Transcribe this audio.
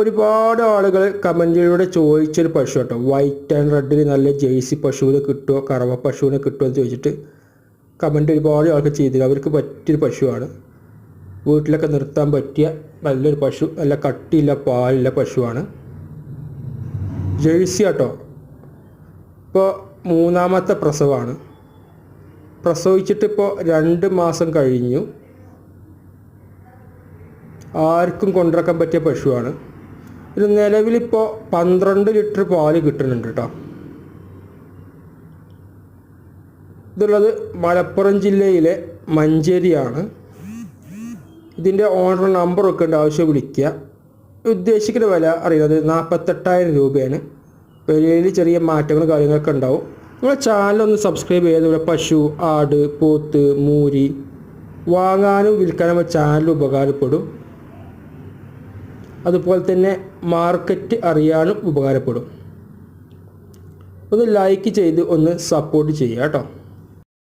ഒരുപാട് ആളുകൾ കമൻറ്റിലൂടെ ചോദിച്ചൊരു പശു കേട്ടോ, വൈറ്റ് ആൻഡ് റെഡിൽ നല്ല ജേഴ്സി പശുവിനെ കിട്ടുമോ, കറവ പശുവിനെ കിട്ടുമോ എന്ന് ചോദിച്ചിട്ട് കമൻറ്റ് ഒരുപാട് ആൾക്ക് ചെയ്തില്ല. അവർക്ക് പറ്റിയൊരു പശുവാണ്, വീട്ടിലൊക്കെ നിർത്താൻ പറ്റിയ നല്ലൊരു പശു, നല്ല കട്ടിയില്ല പാലില്ല പശുവാണ്, ജേഴ്സി കേട്ടോ. ഇപ്പോൾ 3ാമത്തെ പ്രസവമാണ്, പ്രസവിച്ചിട്ടിപ്പോൾ 2 മാസം കഴിഞ്ഞു. ആർക്കും കൊണ്ടിറക്കാൻ പറ്റിയ പശുവാണ്. ഇത് നിലവിലിപ്പോൾ 12 ലിറ്റർ പാല് കിട്ടുന്നുണ്ട് കേട്ടോ. ഇതുള്ളത് മലപ്പുറം ജില്ലയിലെ മഞ്ചേരിയാണ്. ഇതിൻ്റെ ഓണർ നമ്പറൊക്കെ ഉണ്ട്, ആവശ്യം വിളിക്കുക. ഉദ്ദേശിക്കുന്ന വില അറിയുന്നത് 48,000 രൂപയാണ്. വിലയിൽ ചെറിയ മാറ്റങ്ങളും കാര്യങ്ങളൊക്കെ ഉണ്ടാവും. നമ്മുടെ ചാനലൊന്ന് സബ്സ്ക്രൈബ് ചെയ്തതുപോലെ പശു, ആട്, പോത്ത്, മൂരി വാങ്ങാനും വിൽക്കാനും ചാനൽ ഉപകാരപ്പെടും. അതുപോലെ തന്നെ മാർക്കറ്റ് അറിയാനും ഉപകാരപ്പെടും. ഒന്ന് ലൈക്ക് ചെയ്ത് ഒന്ന് സപ്പോർട്ട് ചെയ്യുക കേട്ടോ.